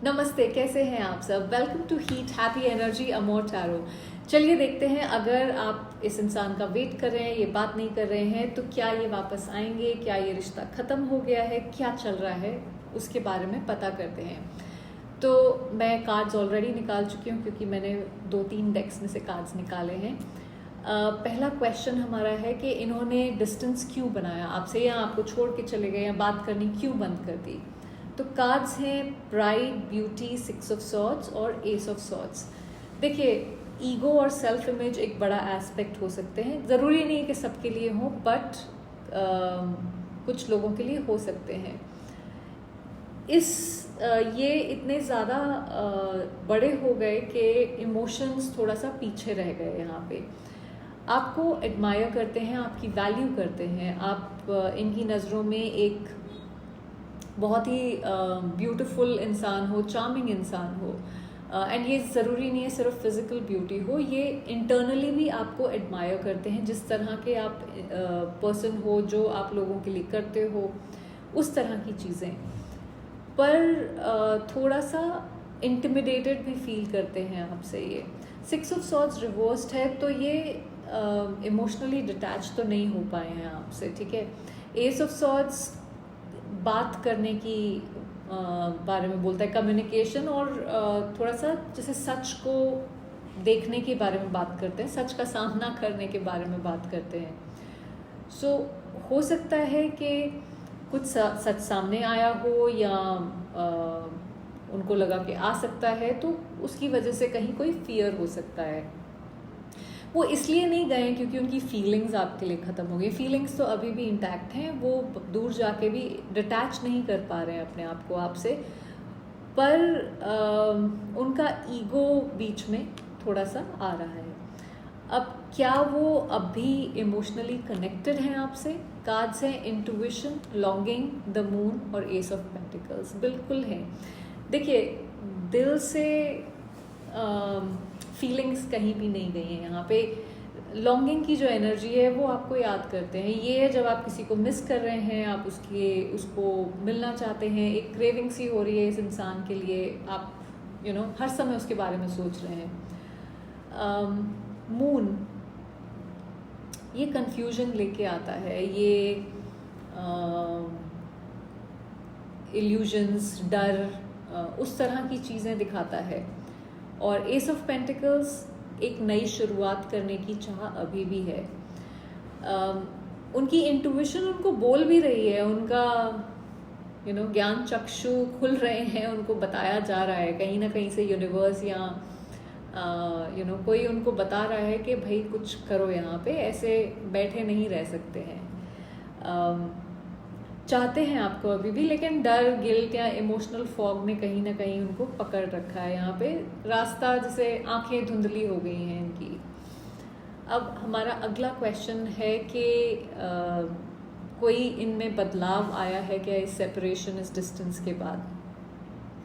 नमस्ते, कैसे हैं आप सब। Welcome to heat happy energy amor tarot. चलिए देखते हैं, अगर आप इस इंसान का वेट कर रहे हैं, ये बात नहीं कर रहे हैं, तो क्या ये वापस आएंगे, क्या ये रिश्ता ख़त्म हो गया है, क्या चल रहा है, उसके बारे में पता करते हैं। तो मैं कार्ड्स ऑलरेडी निकाल चुकी हूँ क्योंकि मैंने 2-3 डेक्स में से कार्ड्स निकाले हैं। पहला क्वेश्चन हमारा है कि इन्होंने डिस्टेंस क्यों बनाया आपसे, या आपको छोड़ के चले गए, या बात करनी क्यों बंद कर दी। तो कार्ड्स हैं प्राइड, ब्यूटी, 6 ऑफ सॉर्ड्स और एस ऑफ सॉर्ड्स। देखिए, ईगो और सेल्फ इमेज एक बड़ा एस्पेक्ट हो सकते हैं, ज़रूरी नहीं है कि सबके लिए हो, बट कुछ लोगों के लिए हो सकते हैं। ये इतने ज़्यादा बड़े हो गए कि इमोशंस थोड़ा सा पीछे रह गए। यहाँ पे आपको एडमायर करते हैं, आपकी वैल्यू करते हैं, आप इनकी नज़रों में एक बहुत ही ब्यूटीफुल इंसान हो, चार्मिंग इंसान हो। एंड ये ज़रूरी नहीं है सिर्फ फिज़िकल ब्यूटी हो, ये इंटरनली भी आपको एडमायर करते हैं। जिस तरह के आप पर्सन हो, जो आप लोगों के लिए करते हो, उस तरह की चीज़ें। पर थोड़ा सा इंटिमिडेटेड भी फील करते हैं आपसे। ये 6 ऑफ सॉर्ड्स रिवर्स्ड है, तो ये इमोशनली डिटैच तो नहीं हो पाए हैं आपसे, ठीक है। एस ऑफ सॉर्ड्स बात करने की बारे में बोलता है, कम्युनिकेशन, और थोड़ा सा जैसे सच को देखने के बारे में बात करते हैं, सच का सामना करने के बारे में बात करते हैं। सो हो सकता है कि कुछ सच सामने आया हो, या उनको लगा कि आ सकता है, तो उसकी वजह से कहीं कोई फियर हो सकता है। वो इसलिए नहीं गए क्योंकि उनकी फीलिंग्स आपके लिए ख़त्म हो गई। फीलिंग्स तो अभी भी इंटैक्ट हैं, वो दूर जाके भी डिटैच नहीं कर पा रहे हैं अपने आप को आपसे, पर उनका ईगो बीच में थोड़ा सा आ रहा है। अब क्या वो अब भी इमोशनली कनेक्टेड हैं आपसे? कार्ड्स हैं इंट्यूशन, लॉन्गिंग, द मून और एस ऑफ पेंटिकल्स। बिल्कुल हैं। देखिए, दिल से फीलिंग्स कहीं भी नहीं गई हैं। यहाँ पे लॉन्गिंग की जो एनर्जी है वो आपको याद करते हैं। ये है जब आप किसी को मिस कर रहे हैं, आप उसको मिलना चाहते हैं, एक क्रेविंग सी हो रही है इस इंसान के लिए, आप हर समय उसके बारे में सोच रहे हैं। मून ये कंफ्यूजन लेके आता है, ये इल्यूजन्स, डर, उस तरह की चीज़ें दिखाता है। और एस ऑफ पेंटिकल्स एक नई शुरुआत करने की चाह अभी भी है। उनकी इंट्यूशन उनको बोल भी रही है, उनका ज्ञान चक्षु खुल रहे हैं, उनको बताया जा रहा है कहीं ना कहीं से, यूनिवर्स या कोई उनको बता रहा है कि भाई कुछ करो, यहाँ पे ऐसे बैठे नहीं रह सकते हैं। चाहते हैं आपको अभी भी, लेकिन डर, गिल्ट या इमोशनल फॉग ने कहीं ना कहीं उनको पकड़ रखा है। यहाँ पे रास्ता, जैसे आंखें धुंधली हो गई हैं इनकी। अब हमारा अगला क्वेश्चन है कि कोई इनमें बदलाव आया है क्या इस सेपरेशन, इस डिस्टेंस के बाद?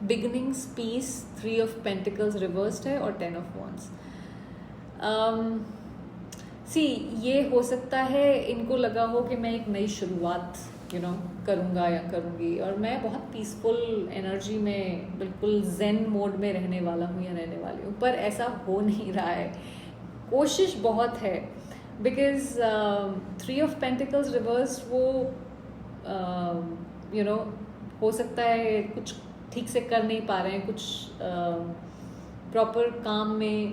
बिगनिंग्स, पीस, 3 ऑफ पेंटिकल्स रिवर्स्ड है और 10 ऑफ वॉन्ड्स। ये हो सकता है इनको लगा हो कि मैं एक नई शुरुआत करूँगा या करूँगी, और मैं बहुत पीसफुल एनर्जी में, बिल्कुल जेन मोड में रहने वाला हूँ या रहने वाली हूँ, पर ऐसा हो नहीं रहा है। कोशिश बहुत है, बिकॉज 3 ऑफ पेंटिकल्स रिवर्स, वो हो सकता है कुछ ठीक से कर नहीं पा रहे हैं, कुछ प्रॉपर काम में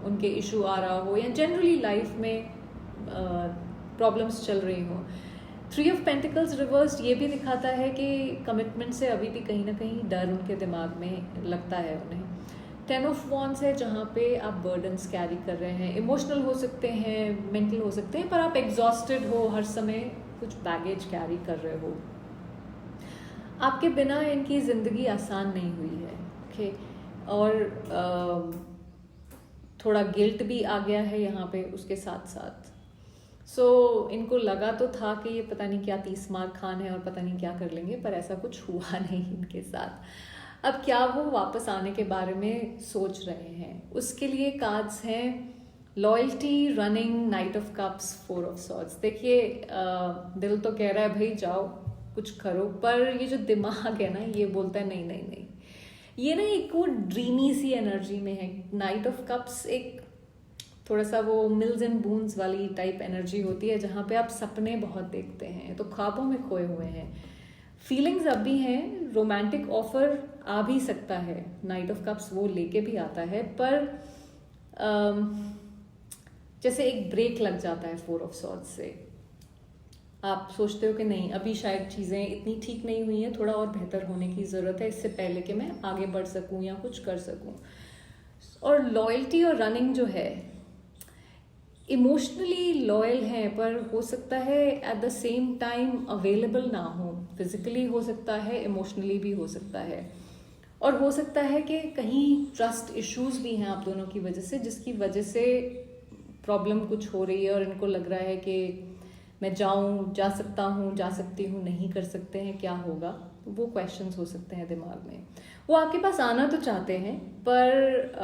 उनके इशू आ रहा हो, या जनरली लाइफ में प्रॉब्लम्स चल रही हो। 3 ऑफ पेंटिकल्स रिवर्स ये भी दिखाता है कि कमिटमेंट से अभी भी कहीं ना कहीं डर उनके दिमाग में लगता है उन्हें। 10 ऑफ वॉन्ड्स है, जहाँ पे आप बर्डन्स कैरी कर रहे हैं, इमोशनल हो सकते हैं, मेंटल हो सकते हैं, पर आप एग्जॉस्टेड हो, हर समय कुछ बैगेज कैरी कर रहे हो। आपके बिना इनकी ज़िंदगी आसान नहीं हुई है, ओके। और थोड़ा गिल्ट भी आ गया है यहाँ पे उसके साथ साथ। इनको लगा तो था कि ये पता नहीं क्या 30 मार खान है और पता नहीं क्या कर लेंगे, पर ऐसा कुछ हुआ नहीं इनके साथ। अब क्या वो वापस आने के बारे में सोच रहे हैं? उसके लिए कार्ड्स हैं loyalty, running, night of cups, 4 of swords. देखिए, दिल तो कह रहा है भाई जाओ कुछ करो, पर ये जो दिमाग है ना, ये बोलता है नहीं नहीं नहीं, ये ना एक वो ड्रीमी सी एनर्जी में है। नाइट ऑफ कप्स एक थोड़ा सा वो मिल्स एंड बून्स वाली टाइप एनर्जी होती है, जहाँ पे आप सपने बहुत देखते हैं, तो ख्वाबों में खोए हुए हैं। फीलिंग्स अब भी हैं, रोमांटिक ऑफर आ भी सकता है, नाइट ऑफ कप्स वो लेके भी आता है, पर जैसे एक ब्रेक लग जाता है 4 ऑफ सॉर्ड्स से। आप सोचते हो कि नहीं, अभी शायद चीज़ें इतनी ठीक नहीं हुई हैं, थोड़ा और बेहतर होने की ज़रूरत है इससे पहले कि मैं आगे बढ़ सकूं या कुछ कर सकूं। और लॉयल्टी और रनिंग जो है, इमोशनली लॉयल हैं, पर हो सकता है at the same time available ना हो। फिजिकली हो सकता है, इमोशनली भी हो सकता है, और हो सकता है कि कहीं ट्रस्ट इश्यूज भी हैं आप दोनों की वजह से, जिसकी वजह से प्रॉब्लम कुछ हो रही है और इनको लग रहा है कि मैं जाऊं, जा सकता हूं, जा सकती हूं, नहीं कर सकते हैं, क्या होगा। वो क्वेश्चंस हो सकते हैं दिमाग में। वो आपके पास आना तो चाहते हैं, पर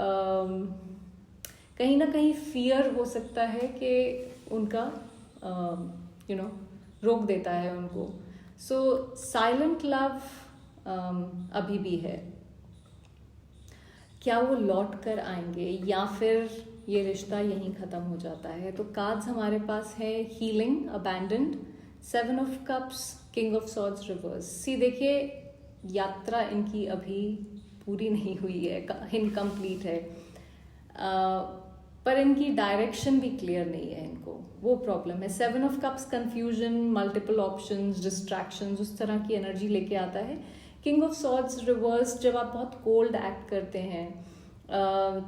कहीं ना कहीं फियर हो सकता है कि उनका रोक देता है उनको। सो साइलेंट लव अभी भी है। क्या वो लौट कर आएंगे या फिर ये रिश्ता यहीं ख़त्म हो जाता है? तो कार्ड्स हमारे पास है healing, abandoned, 7 of cups, king of swords reverse. See देखिए, यात्रा इनकी अभी पूरी नहीं हुई है, इनकम्प्लीट है, पर इनकी डायरेक्शन भी क्लियर नहीं है इनको, वो प्रॉब्लम है। 7 of cups confusion, multiple options, distractions, उस तरह की एनर्जी लेके आता है। किंग ऑफ सॉर्ड्स रिवर्स, जब आप बहुत कोल्ड एक्ट करते हैं,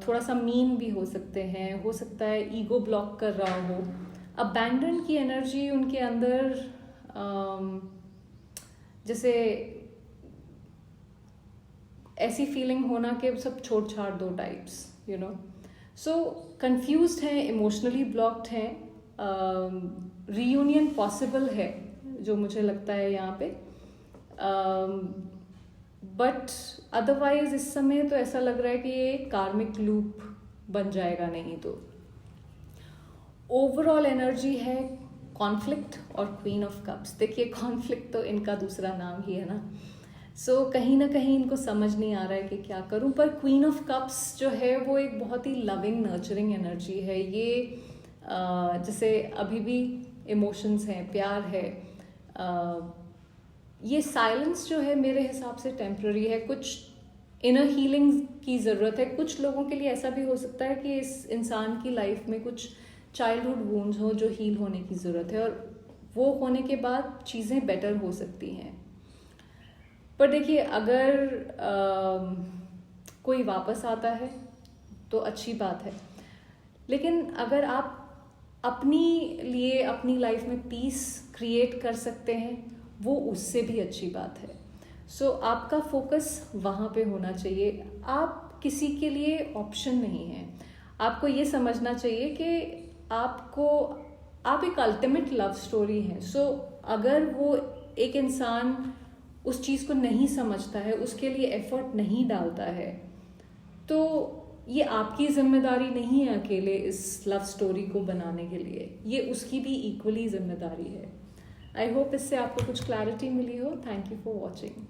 थोड़ा सा मीन भी हो सकते हैं, हो सकता है ईगो ब्लॉक कर रहा हो। अबैंडन की एनर्जी उनके अंदर जैसे ऐसी फीलिंग होना कि सब छोड़ छाड़ दो टाइप्स, सो कंफ्यूज्ड हैं, इमोशनली ब्लॉक्ड हैं। रीयूनियन पॉसिबल है जो मुझे लगता है यहाँ पे, बट अदरवाइज इस समय तो ऐसा लग रहा है कि ये कार्मिक लूप बन जाएगा नहीं तो। ओवरऑल एनर्जी है कॉन्फ्लिक्ट और क्वीन ऑफ कप्स। देखिए, कॉन्फ्लिक्ट तो इनका दूसरा नाम ही है ना, सो कहीं ना कहीं इनको समझ नहीं आ रहा है कि क्या करूं। पर क्वीन ऑफ कप्स जो है वो एक बहुत ही लविंग, नर्चरिंग एनर्जी है। ये जैसे अभी भी इमोशंस हैं, प्यार है। ये साइलेंस जो है मेरे हिसाब से टेम्पररी है, कुछ इनर हीलिंग की ज़रूरत है। कुछ लोगों के लिए ऐसा भी हो सकता है कि इस इंसान की लाइफ में कुछ चाइल्डहुड वुंड्स हो जो हील होने की ज़रूरत है, और वो होने के बाद चीज़ें बेटर हो सकती हैं। पर देखिए, अगर कोई वापस आता है तो अच्छी बात है, लेकिन अगर आप अपनी लिए अपनी लाइफ में पीस क्रिएट कर सकते हैं, वो उससे भी अच्छी बात है। सो आपका फोकस वहाँ पे होना चाहिए। आप किसी के लिए ऑप्शन नहीं हैं। आपको ये समझना चाहिए कि आप एक अल्टीमेट लव स्टोरी हैं। सो अगर वो एक इंसान उस चीज़ को नहीं समझता है, उसके लिए एफर्ट नहीं डालता है, तो ये आपकी जिम्मेदारी नहीं है अकेले इस लव स्टोरी को बनाने के लिए, ये उसकी भी इक्वली जिम्मेदारी है। आई होप इससे आपको कुछ क्लैरिटी मिली हो। Thank you for watching.